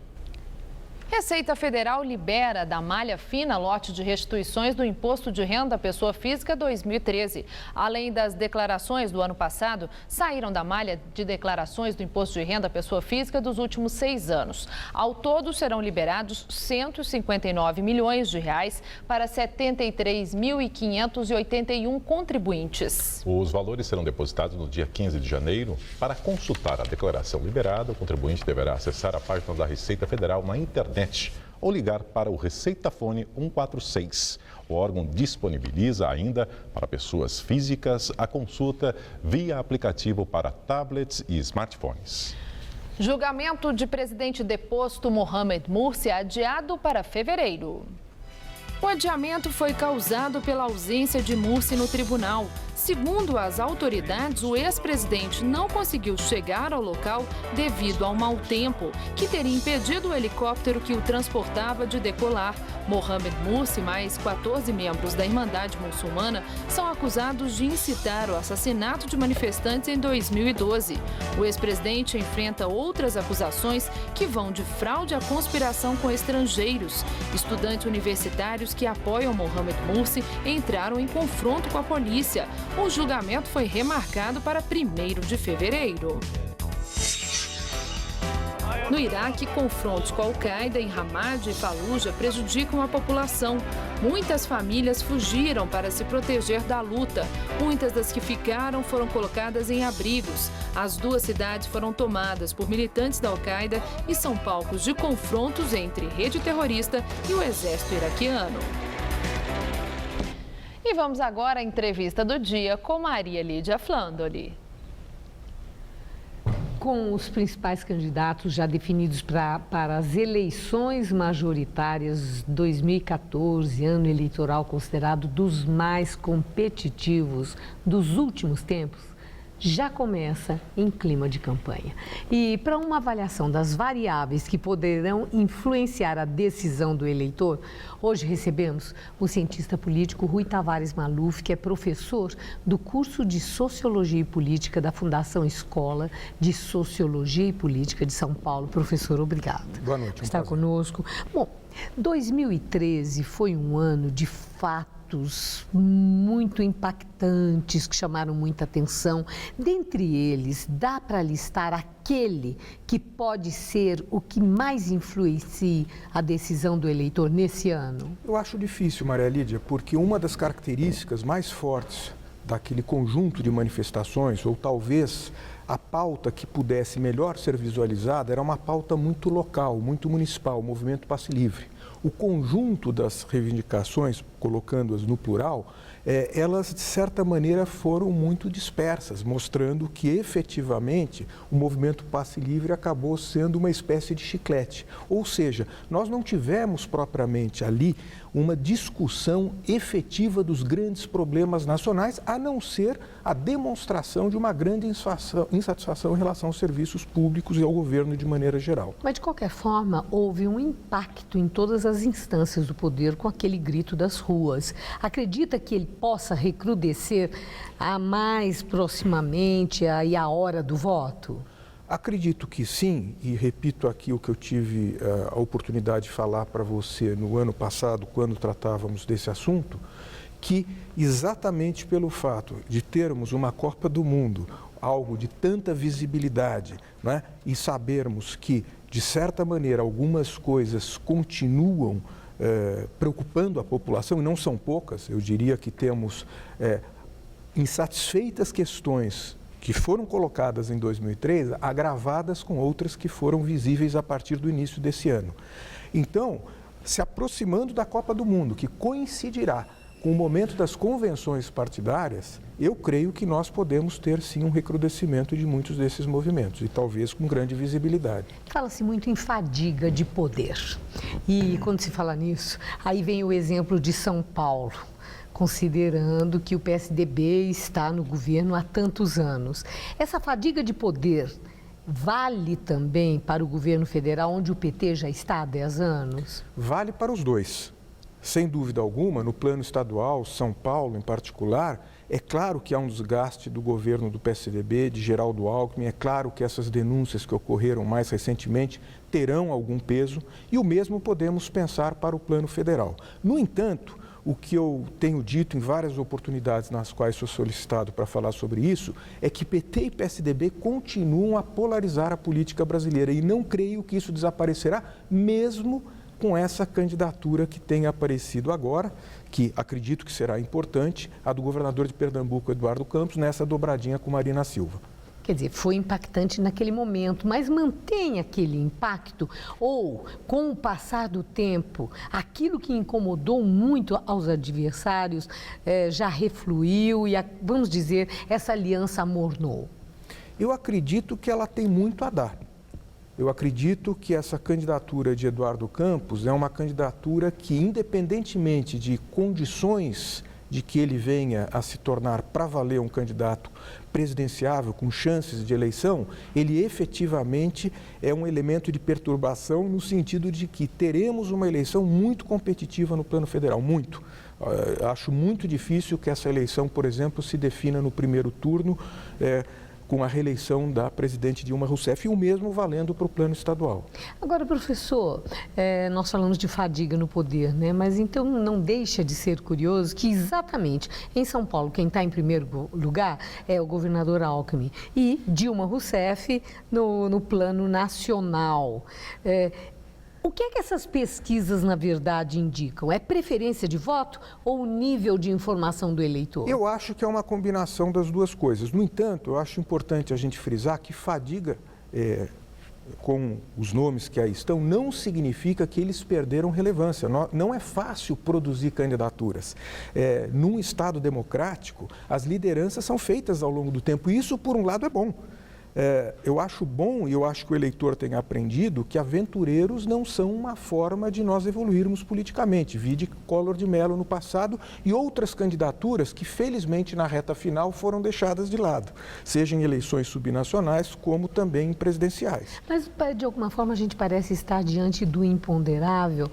Receita Federal libera da malha fina lote de restituições do Imposto de Renda à Pessoa Física 2013. Além das declarações do ano passado, saíram da malha de declarações do Imposto de Renda à Pessoa Física dos últimos 6 anos. Ao todo, serão liberados 159 milhões de reais para 73.581 contribuintes. Os valores serão depositados no dia 15 de janeiro. Para consultar a declaração liberada, o contribuinte deverá acessar a página da Receita Federal na internet ou ligar para o Receitafone 146. O órgão disponibiliza ainda para pessoas físicas a consulta via aplicativo para tablets e smartphones. Julgamento de presidente deposto Mohamed Morsi adiado para fevereiro. O adiamento foi causado pela ausência de Morsi no tribunal. Segundo as autoridades, o ex-presidente não conseguiu chegar ao local devido ao mau tempo, que teria impedido o helicóptero que o transportava de decolar. Mohamed Morsi e mais 14 membros da Irmandade Muçulmana são acusados de incitar o assassinato de manifestantes em 2012. O ex-presidente enfrenta outras acusações que vão de fraude à conspiração com estrangeiros. Estudantes universitários que apoiam Mohamed Morsi entraram em confronto com a polícia. O julgamento foi remarcado para 1º de fevereiro. No Iraque, confrontos com a Al-Qaeda em Ramadi e Fallujah prejudicam a população. Muitas famílias fugiram para se proteger da luta. Muitas das que ficaram foram colocadas em abrigos. As 2 cidades foram tomadas por militantes da Al-Qaeda e são palcos de confrontos entre rede terrorista e o exército iraquiano. E vamos agora à entrevista do dia com Maria Lídia Flandoli. Com os principais candidatos já definidos para as eleições majoritárias 2014, ano eleitoral considerado dos mais competitivos dos últimos tempos, já começa em clima de campanha. E para uma avaliação das variáveis que poderão influenciar a decisão do eleitor, hoje recebemos o cientista político Rui Tavares Maluf, que é professor do curso de Sociologia e Política da Fundação Escola de Sociologia e Política de São Paulo. Professor, obrigado. Boa noite. Por estar conosco. Bom, 2013 foi um ano de fatos muito impactantes que chamaram muita atenção. Dentre eles, dá para listar aquele que pode ser o que mais influencie a decisão do eleitor nesse ano? Eu acho difícil, Maria Lídia, porque uma das características mais fortes daquele conjunto de manifestações, ou talvez a pauta que pudesse melhor ser visualizada, era uma pauta muito local, muito municipal, o movimento Passe Livre. O conjunto das reivindicações, colocando-as no plural, elas de certa maneira foram muito dispersas, mostrando que efetivamente o movimento Passe Livre acabou sendo uma espécie de chiclete. Ou seja, nós não tivemos propriamente ali uma discussão efetiva dos grandes problemas nacionais, a não ser a demonstração de uma grande insatisfação em relação aos serviços públicos e ao governo de maneira geral. Mas, de qualquer forma, houve um impacto em todas as instâncias do poder com aquele grito das ruas. Acredita que ele possa recrudescer mais proximamente aí a hora do voto? Acredito que sim, e repito aqui o que eu tive a oportunidade de falar para você no ano passado, quando tratávamos desse assunto, que exatamente pelo fato de termos uma Copa do Mundo, algo de tanta visibilidade, né, e sabermos que, de certa maneira, algumas coisas continuam preocupando a população, e não são poucas, eu diria que temos insatisfeitas questões que foram colocadas em 2003, agravadas com outras que foram visíveis a partir do início desse ano. Então, se aproximando da Copa do Mundo, que coincidirá com o momento das convenções partidárias, eu creio que nós podemos ter sim um recrudescimento de muitos desses movimentos e talvez com grande visibilidade. Fala-se muito em fadiga de poder. E quando se fala nisso, aí vem o exemplo de São Paulo, considerando que o PSDB está no governo há tantos anos. Essa fadiga de poder vale também para o governo federal, onde o PT já está há 10 anos? Vale para os dois. Sem dúvida alguma, no plano estadual, São Paulo em particular, é claro que há um desgaste do governo do PSDB, de Geraldo Alckmin, é claro que essas denúncias que ocorreram mais recentemente terão algum peso e o mesmo podemos pensar para o plano federal. No entanto, o que eu tenho dito em várias oportunidades nas quais sou solicitado para falar sobre isso é que PT e PSDB continuam a polarizar a política brasileira e não creio que isso desaparecerá mesmo com essa candidatura que tem aparecido agora, que acredito que será importante, a do governador de Pernambuco, Eduardo Campos, nessa dobradinha com Marina Silva. Quer dizer, foi impactante naquele momento, mas mantém aquele impacto? Ou, com o passar do tempo, aquilo que incomodou muito aos adversários já refluiu e, vamos dizer, essa aliança amornou? Eu acredito que ela tem muito a dar. Eu acredito que essa candidatura de Eduardo Campos é uma candidatura que, independentemente de condições de que ele venha a se tornar para valer um candidato presidenciável, com chances de eleição, ele efetivamente é um elemento de perturbação no sentido de que teremos uma eleição muito competitiva no plano federal, muito. Acho muito difícil que essa eleição, por exemplo, se defina no primeiro turno, com a reeleição da presidente Dilma Rousseff e o mesmo valendo para o plano estadual. Agora, professor, nós falamos de fadiga no poder, né? Mas então não deixa de ser curioso que exatamente em São Paulo quem está em primeiro lugar é o governador Alckmin e Dilma Rousseff no plano nacional. O que é que essas pesquisas, na verdade, indicam? É preferência de voto ou nível de informação do eleitor? Eu acho que é uma combinação das duas coisas. No entanto, eu acho importante a gente frisar que fadiga com os nomes que aí estão, não significa que eles perderam relevância. Não é fácil produzir candidaturas. Num Estado democrático, as lideranças são feitas ao longo do tempo e isso, por um lado, é bom. Eu acho bom e eu acho que o eleitor tenha aprendido que aventureiros não são uma forma de nós evoluirmos politicamente. Vide Collor de Mello no passado e outras candidaturas que, felizmente, na reta final foram deixadas de lado, seja em eleições subnacionais como também em presidenciais. Mas, de alguma forma, a gente parece estar diante do imponderável,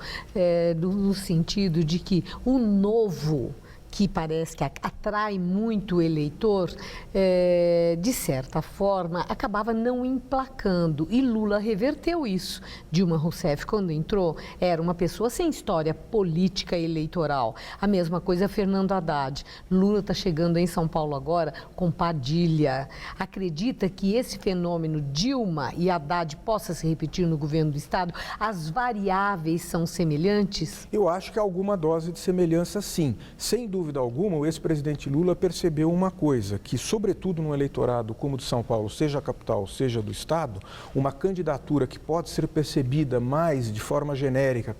no sentido de que o novo, que parece que atrai muito o eleitor, de certa forma, acabava não emplacando. E Lula reverteu isso. Dilma Rousseff, quando entrou, era uma pessoa sem história política eleitoral. A mesma coisa Fernando Haddad. Lula está chegando em São Paulo agora com Padilha. Acredita que esse fenômeno Dilma e Haddad possa se repetir no governo do Estado? As variáveis são semelhantes? Eu acho que há alguma dose de semelhança, sim. Sem dúvida alguma, o ex-presidente Lula percebeu uma coisa, que sobretudo num eleitorado como o de São Paulo, seja a capital, seja do Estado, uma candidatura que pode ser percebida mais de forma genérica,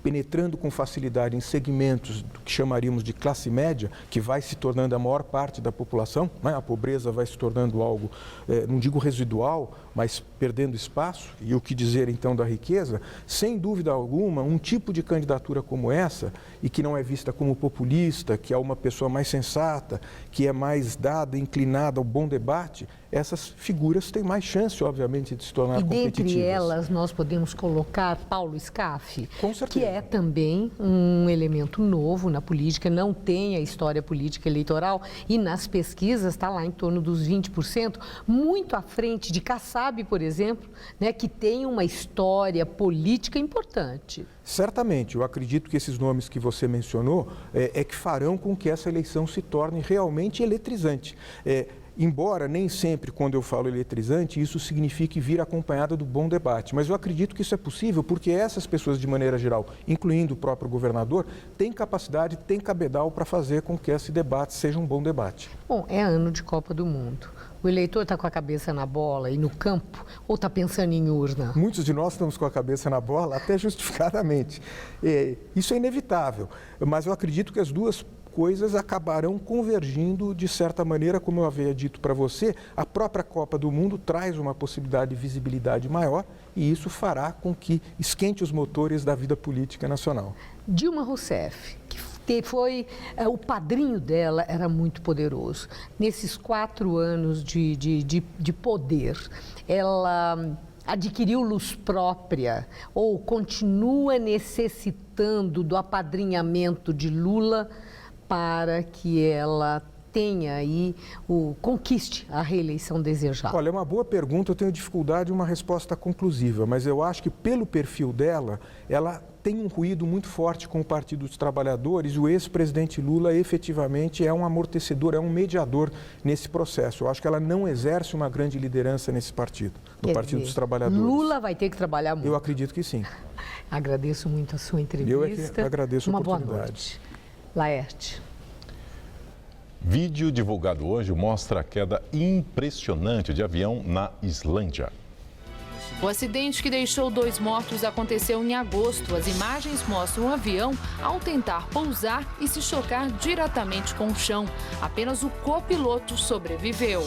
penetrando com facilidade em segmentos do que chamaríamos de classe média, que vai se tornando a maior parte da população, né? A pobreza vai se tornando algo, não digo residual, mas perdendo espaço, e o que dizer então da riqueza, sem dúvida alguma, um tipo de candidatura como essa, e que não é vista como populista, que é uma pessoa mais sensata, que é mais dada, inclinada ao bom debate, essas figuras têm mais chance, obviamente, de se tornar competitivas. E dentre elas, nós podemos colocar Paulo Scaff, com certeza, que é também um elemento novo na política, não tem a história política eleitoral e nas pesquisas está lá em torno dos 20%, muito à frente de Kassab, por exemplo, né, que tem uma história política importante. Certamente, eu acredito que esses nomes que você mencionou que farão com que essa eleição se torne realmente eletrizante. Embora nem sempre, quando eu falo eletrizante, isso signifique vir acompanhado do bom debate. Mas eu acredito que isso é possível porque essas pessoas, de maneira geral, incluindo o próprio governador, têm capacidade, têm cabedal para fazer com que esse debate seja um bom debate. Bom, é ano de Copa do Mundo. O eleitor está com a cabeça na bola e no campo ou está pensando em urna? Muitos de nós estamos com a cabeça na bola, até justificadamente. Isso é inevitável, mas eu acredito que as duas coisas acabarão convergindo de certa maneira, como eu havia dito para você, a própria Copa do Mundo traz uma possibilidade de visibilidade maior e isso fará com que esquente os motores da vida política nacional. Dilma Rousseff, que foi o padrinho dela, era muito poderoso. Nesses 4 anos de poder, ela adquiriu luz própria ou continua necessitando do apadrinhamento de Lula para que ela tenha aí, conquiste a reeleição desejada? Olha, é uma boa pergunta, eu tenho dificuldade em uma resposta conclusiva, mas eu acho que pelo perfil dela, ela tem um ruído muito forte com o Partido dos Trabalhadores e o ex-presidente Lula efetivamente é um amortecedor, é um mediador nesse processo. Eu acho que ela não exerce uma grande liderança nesse partido, no Partido dos Trabalhadores. Lula vai ter que trabalhar muito. Eu acredito que sim. Agradeço muito a sua entrevista. Eu é que agradeço a oportunidade. Boa noite. Laerte. Vídeo divulgado hoje mostra a queda impressionante de avião na Islândia. O acidente que deixou 2 mortos aconteceu em agosto. As imagens mostram o avião ao tentar pousar e se chocar diretamente com o chão. Apenas o copiloto sobreviveu.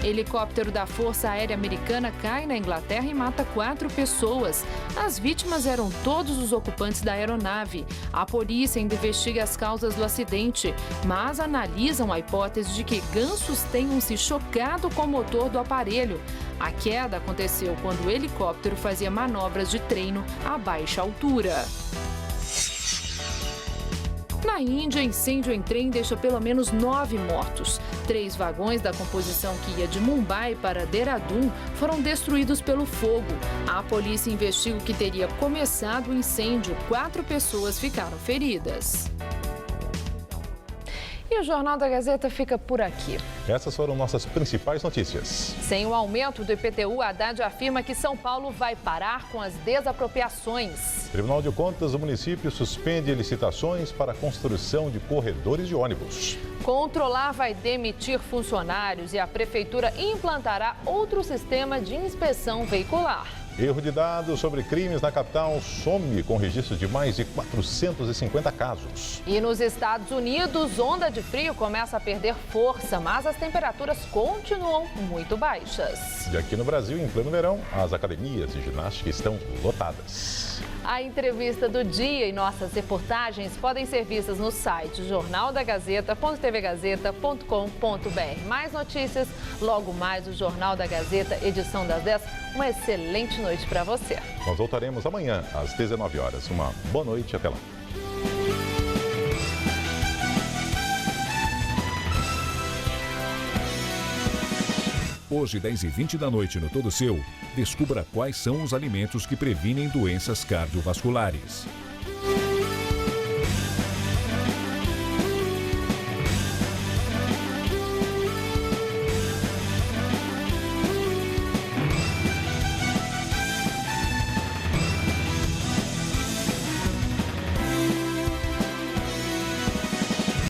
Helicóptero da Força Aérea Americana cai na Inglaterra e mata 4 pessoas. As vítimas eram todos os ocupantes da aeronave. A polícia ainda investiga as causas do acidente, mas analisam a hipótese de que gansos tenham se chocado com o motor do aparelho. A queda aconteceu quando o helicóptero fazia manobras de treino a baixa altura. Na Índia, incêndio em trem deixa pelo menos 9 mortos. 3 vagões da composição que ia de Mumbai para Dehradun foram destruídos pelo fogo. A polícia investiga o que teria começado o incêndio. 4 pessoas ficaram feridas. E o Jornal da Gazeta fica por aqui. Essas foram nossas principais notícias. Sem o aumento do IPTU, Haddad afirma que São Paulo vai parar com as desapropriações. Tribunal de Contas do município suspende licitações para a construção de corredores de ônibus. Controlar vai demitir funcionários e a prefeitura implantará outro sistema de inspeção veicular. Erro de dados sobre crimes na capital some com registro de mais de 450 casos. E nos Estados Unidos, onda de frio começa a perder força, mas as temperaturas continuam muito baixas. E aqui no Brasil, em pleno verão, as academias de ginástica estão lotadas. A entrevista do dia e nossas reportagens podem ser vistas no site jornaldagazeta.tvgazeta.com.br. Mais notícias, logo mais o Jornal da Gazeta, edição das 10. Uma excelente noite para você. Nós voltaremos amanhã às 19 horas. Uma boa noite e até lá. Hoje, 10h20 da noite no Todo Seu, descubra quais são os alimentos que previnem doenças cardiovasculares.